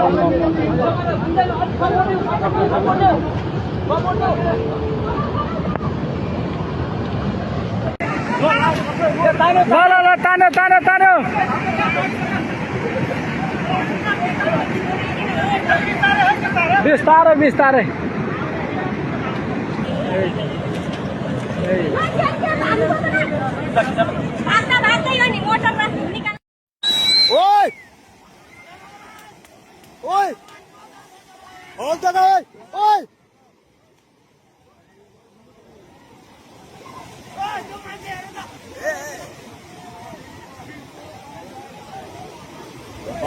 ल तानो तानो तानो बिस्तारै बिस्तारै ओए ओए होल्ड द गाय ओए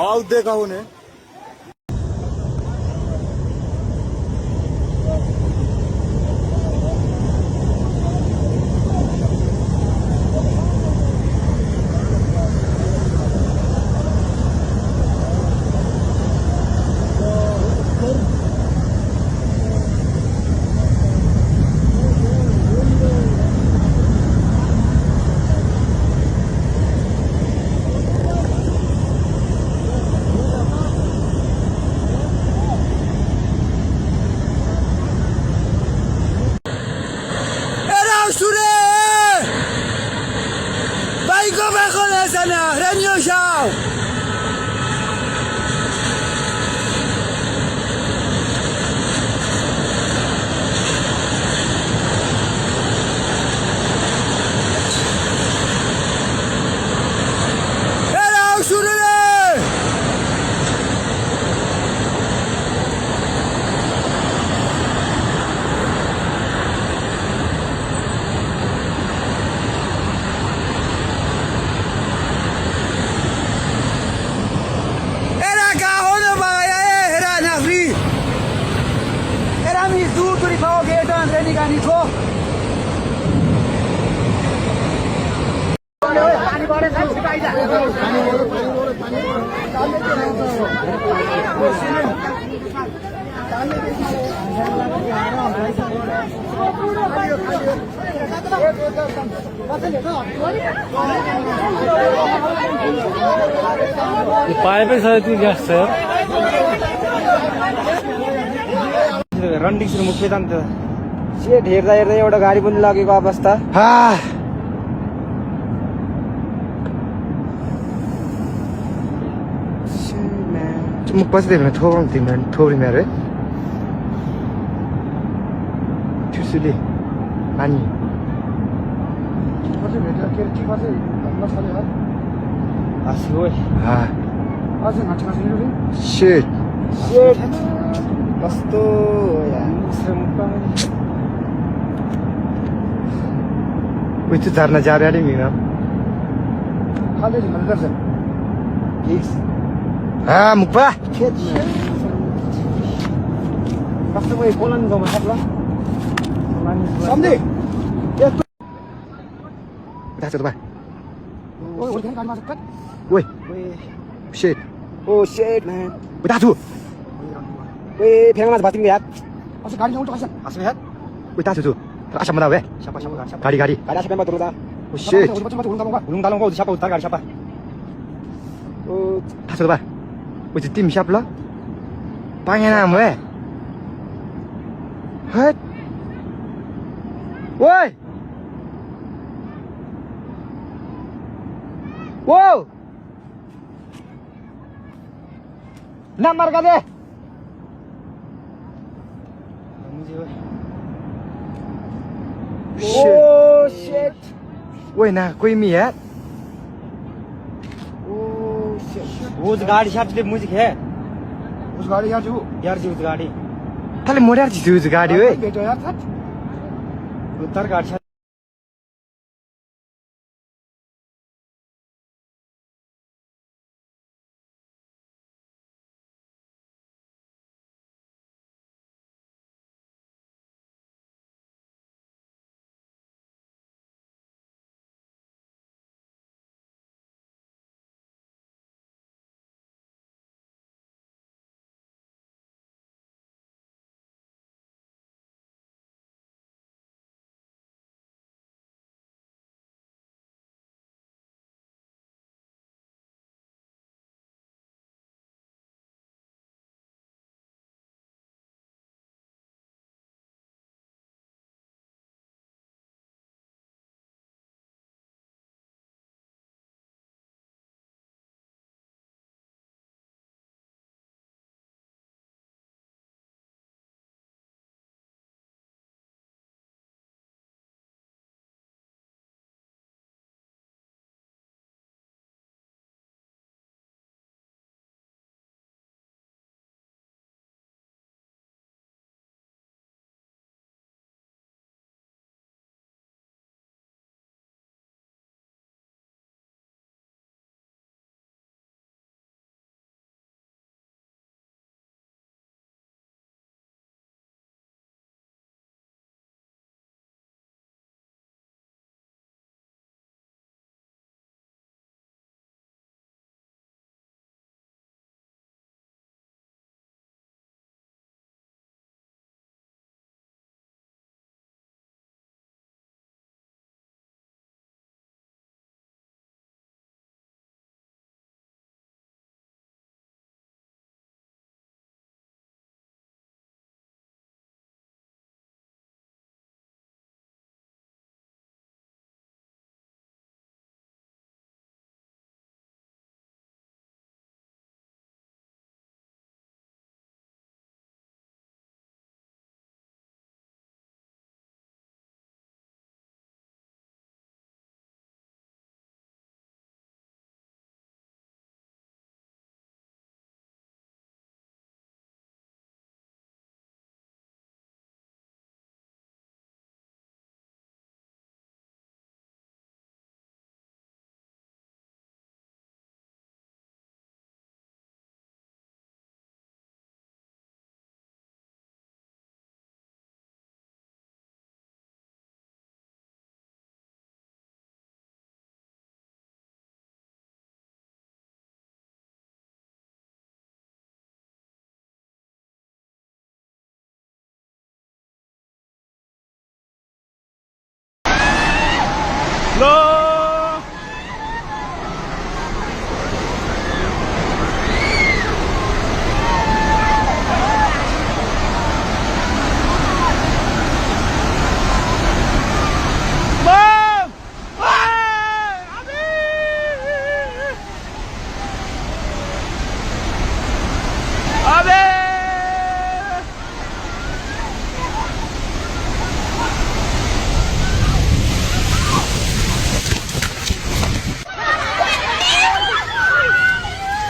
आओ देखा उन्हें sana, Renyo Xiao. Hello, Surere. पाइपै छ यति ग्यास छ रन्डिङ सुरु मुख पेदान्त सेट हेर्दा हेर्दा एउटा गाडी पनि लगेको अवस्था मुख पछि देख्न थोब्री मेरो ठुसुले पानी Shit. सेट कस्तो Wait to Tarna Jari Mina. Ah, Mukba. कस्तो भयो पोलन गाउँमा सक्ला Something. That's it. Wait. Shit. ओ सेट म्यान Wait, that's who. ओए फेमस भातिङ यार Also, Gadi, don't touch it. Asmi hat. Wait, that's who. Asha Mada, where? Gadi, Gadi. गाडी आफै मात्र हुँदा Oh, shit. हुलुङ दालुङ को छापा उतार गाडी छापा ओ That's what. Wait, the team shop la. Panganam, where? What? Why? Whoa! Number ka de. ओ सेट Wait, na, koi mi है? ओ सेट वो गाडी साथले म्युजिक है उस गाडी यार जो यार जी उस गाडी Tale morar ji tu gadi we. बेटो यार था उतार गाडी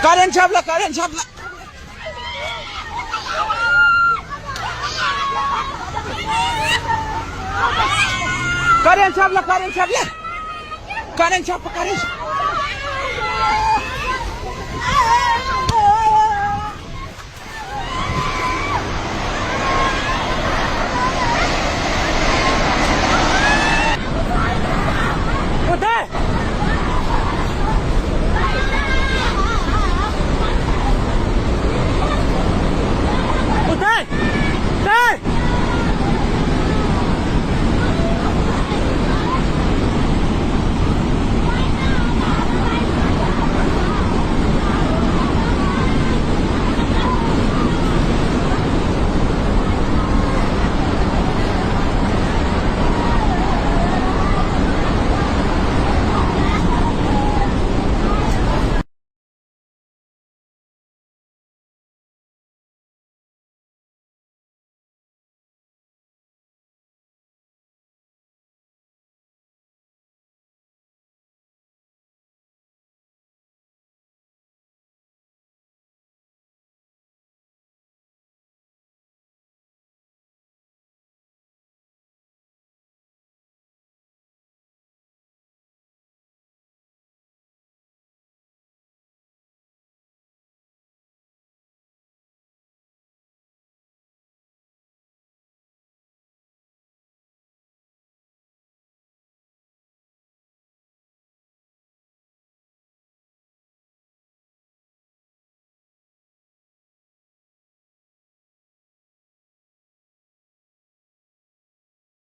Karen छापला Karen छापला Karen छापला Karen छापला Karen छापला Karen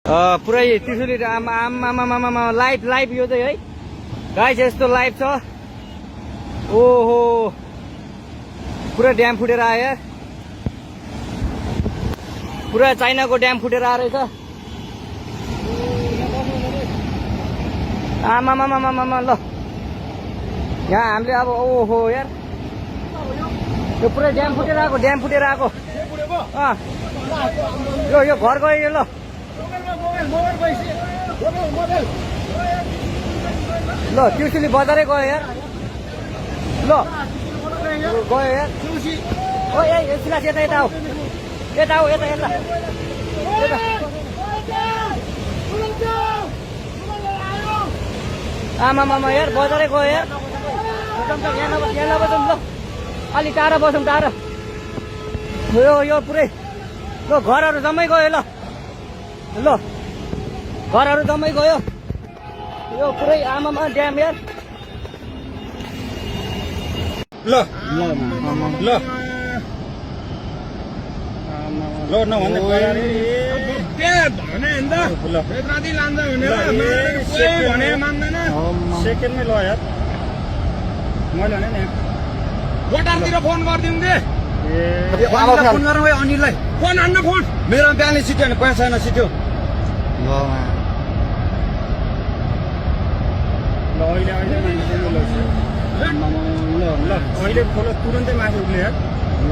पुरै त्रिशुली आमा लाइभ यो चाहिँ है गाइस यस्तो लाइभ छ ओहो पुरा ड्याम फुटेर आयो यार पुरा चाइनाको ड्याम फुटेर आएर रहेछ आमा ल यहाँ हामीले अब ओहो यार यो पुरै ड्याम फुटेर आएको यो घर गयो यो ल ल त्रिशुली बजारै गयो यार ल गयो यार ओ ए सिलास यता आऊ यता आमा यार बजारै गयो यार यहाँ नबसौँ ल अलि टाढा बसौँ टाढा यो पुरै ल घरहरू जम्मै गयो ल घरहरू जम्मै गयो यो पुरै आमामा ड्याम यार ल नभन्ने भने राति लान्छ भने मान्दैन सेकेन्डमै ल यार मैले भने नि बटारतिर फोन गरिदिउँ दे फोन गरौँ है अनिललाई फोन हान्न फोन मेरो बिहानै सिट्यो भने पैसा छैन सिट्यो ल अहिले अहिले खोलो तुरन्तै माथि उठ्ने यार ल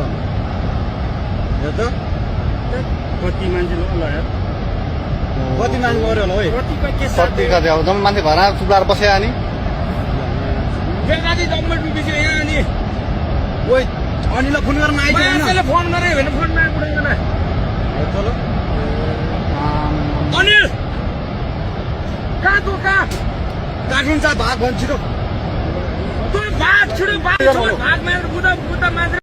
हेर त कति मान्छे ल यार कति मान्छे गऱ्यो होला है कतिका चाहिँ अब जम्मै मान्छे भरा चुप्लाएर बस्यो अनि बेलायती जम्मै डुबिसक्यो यहाँ अनि ओइ अनिललाई फोन गर्न आइदियो फोन गरे भने फोनमा उठाउँदैन चलो अनिल कहाँ तँ कहाँ काठिन्छ भाग भन्छ छिटो भाग छिटो भाग मात्र बुढा मान्छे